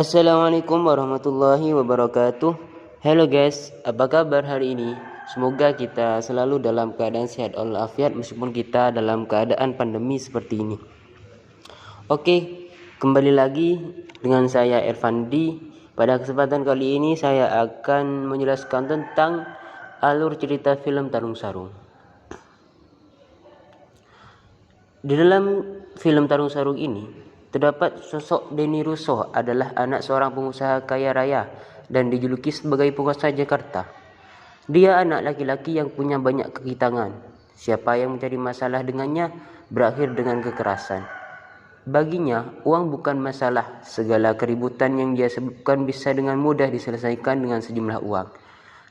Assalamualaikum warahmatullahi wabarakatuh. Hello guys, apa kabar hari ini? Semoga kita selalu dalam keadaan sehat walafiat meskipun kita dalam keadaan pandemi seperti ini. Oke, kembali lagi dengan saya Ervandi. Pada kesempatan kali ini saya akan menjelaskan tentang alur cerita film Tarung Sarung. Di dalam film Tarung Sarung ini terdapat sosok Denny Russo adalah anak seorang pengusaha kaya raya dan dijuluki sebagai penguasa Jakarta. Dia anak laki-laki yang punya banyak kekitangan. Siapa yang mencari masalah dengannya berakhir dengan kekerasan. Baginya, uang bukan masalah. Segala keributan yang dia sebutkan bisa dengan mudah diselesaikan dengan sejumlah uang.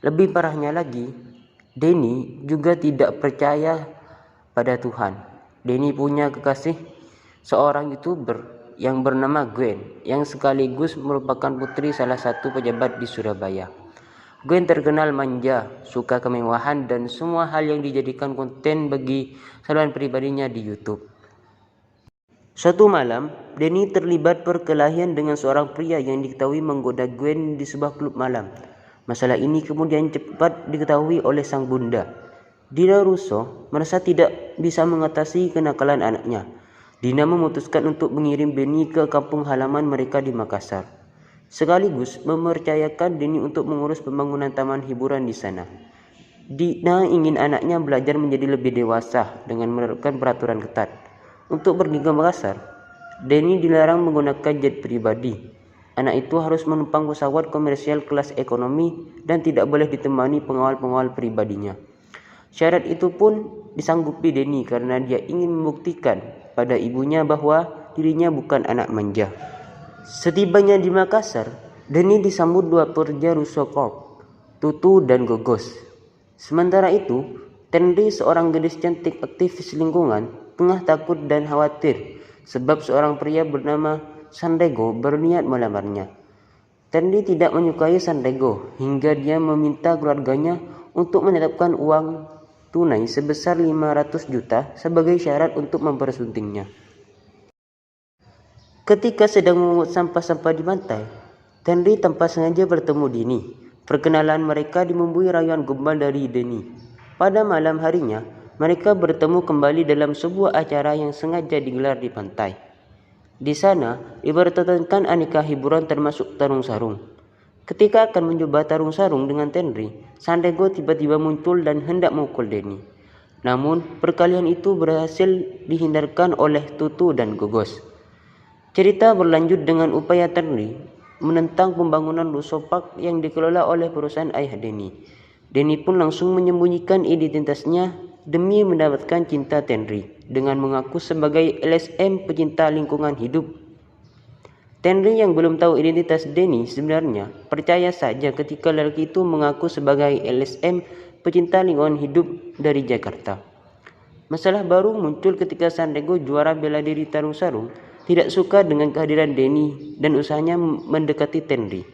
Lebih parahnya lagi, Denny juga tidak percaya pada Tuhan. Denny punya kekasih seorang YouTuber yang bernama Gwen, yang sekaligus merupakan putri salah satu pejabat di Surabaya. Gwen terkenal manja, suka kemewahan, dan semua hal yang dijadikan konten bagi saluran pribadinya di YouTube. Suatu malam, Denny terlibat perkelahian dengan seorang pria yang diketahui menggoda Gwen di sebuah klub malam. Masalah ini kemudian cepat diketahui oleh sang bunda. Dina Russo merasa tidak bisa mengatasi kenakalan anaknya. Dina memutuskan untuk mengirim Denny ke kampung halaman mereka di Makassar, sekaligus mempercayakan Denny untuk mengurus pembangunan taman hiburan di sana. Dina ingin anaknya belajar menjadi lebih dewasa dengan menerapkan peraturan ketat. Untuk pergi ke Makassar, Denny dilarang menggunakan jet pribadi. Anak itu harus menumpang pesawat komersial kelas ekonomi dan tidak boleh ditemani pengawal-pengawal pribadinya. Syarat itu pun disanggupi Denny karena dia ingin membuktikan pada ibunya bahwa dirinya bukan anak manja. Setibanya di Makassar, Denny disambut dua pekerja Russo Corp, Tutu dan Gogos. Sementara itu, Tenri, seorang gadis cantik aktivis lingkungan, tengah takut dan khawatir sebab seorang pria bernama Sandego berniat melamarnya. Tenri tidak menyukai Sandego hingga dia meminta keluarganya untuk menetapkan uang tunai sebesar 500 juta sebagai syarat untuk mempersuntingnya. Ketika sedang memungut sampah-sampah di pantai, Tenri tanpa sengaja bertemu Denny. Perkenalan mereka dibumbui rayuan gombal dari Denny. Pada malam harinya, mereka bertemu kembali dalam sebuah acara yang sengaja digelar di pantai. Di sana, dipertontonkan aneka hiburan termasuk tarung sarung. Ketika akan mencoba tarung sarung dengan Tenri, Sandego tiba-tiba muncul dan hendak memukul Denny. Namun, perkelahian itu berhasil dihindarkan oleh Tutu dan Gogos. Cerita berlanjut dengan upaya Tenri menentang pembangunan Russo Park yang dikelola oleh perusahaan ayah Denny. Denny pun langsung menyembunyikan identitasnya demi mendapatkan cinta Tenri dengan mengaku sebagai LSM pecinta lingkungan hidup. Tenri yang belum tahu identitas Denny sebenarnya percaya saja ketika lelaki itu mengaku sebagai LSM pecinta lingkungan hidup dari Jakarta. Masalah baru muncul ketika Sandego, juara bela diri tarung sarung, tidak suka dengan kehadiran Denny dan usahanya mendekati Tenri.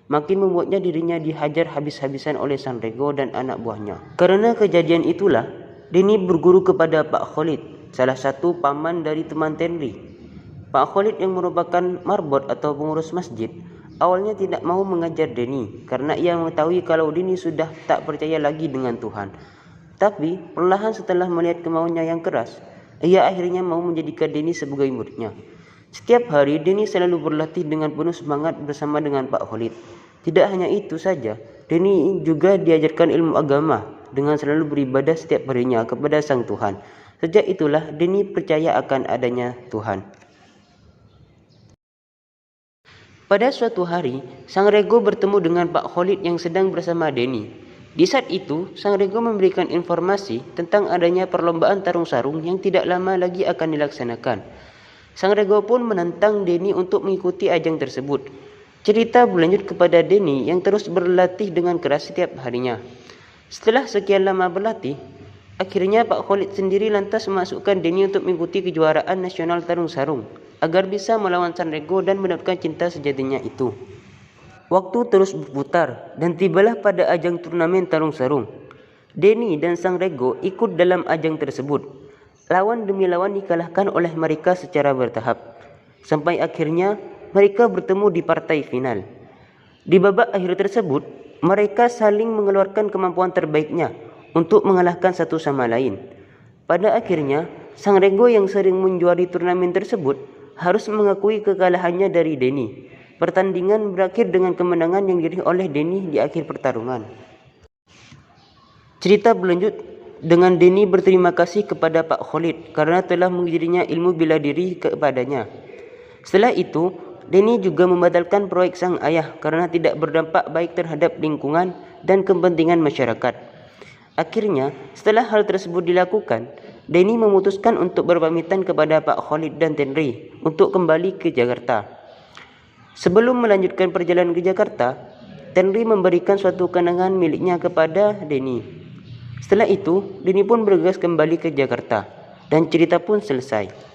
Makin membuatnya dirinya dihajar habis-habisan oleh Sandego dan anak buahnya. Karena kejadian itulah, Denny berguru kepada Pak Khalid, salah satu paman dari teman Tenri. Pak Khalid yang merupakan marbot atau pengurus masjid awalnya tidak mau mengajar Denny karena ia mengetahui kalau Denny sudah tak percaya lagi dengan Tuhan. Tapi perlahan setelah melihat kemauannya yang keras, ia akhirnya mau menjadikan Denny sebagai muridnya. Setiap hari Denny selalu berlatih dengan penuh semangat bersama dengan Pak Khalid. Tidak hanya itu saja, Denny juga diajarkan ilmu agama dengan selalu beribadah setiap harinya kepada Sang Tuhan. Sejak itulah Denny percaya akan adanya Tuhan. Pada suatu hari, Sang Rego bertemu dengan Pak Khalid yang sedang bersama Denny. Di saat itu, Sang Rego memberikan informasi tentang adanya perlombaan tarung sarung yang tidak lama lagi akan dilaksanakan. Sang Rego pun menantang Denny untuk mengikuti ajang tersebut. Cerita berlanjut kepada Denny yang terus berlatih dengan keras setiap harinya. Setelah sekian lama berlatih, akhirnya Pak Khalid sendiri lantas memasukkan Denny untuk mengikuti kejuaraan nasional tarung sarung agar bisa melawan Sandego dan mendapatkan cinta sejatinya itu. Waktu terus berputar dan tibalah pada ajang turnamen tarung sarung. Denny dan Sang Rego ikut dalam ajang tersebut. Lawan demi lawan dikalahkan oleh mereka secara bertahap. Sampai akhirnya mereka bertemu di partai final. Di babak akhir tersebut, mereka saling mengeluarkan kemampuan terbaiknya untuk mengalahkan satu sama lain. Pada akhirnya, Sang Renggo yang sering menjuari turnamen tersebut harus mengakui kekalahannya dari Denny. Pertandingan berakhir dengan kemenangan yang diraih oleh Denny di akhir pertarungan. Cerita berlanjut dengan Denny berterima kasih kepada Pak Khalid karena telah mengajarinya ilmu bela diri kepadanya. Setelah itu, Denny juga membatalkan proyek sang ayah karena tidak berdampak baik terhadap lingkungan dan kepentingan masyarakat. Akhirnya, setelah hal tersebut dilakukan, Denny memutuskan untuk berpamitan kepada Pak Khalid dan Tenri untuk kembali ke Jakarta. Sebelum melanjutkan perjalanan ke Jakarta, Tenri memberikan suatu kenangan miliknya kepada Denny. Setelah itu, Denny pun bergegas kembali ke Jakarta dan cerita pun selesai.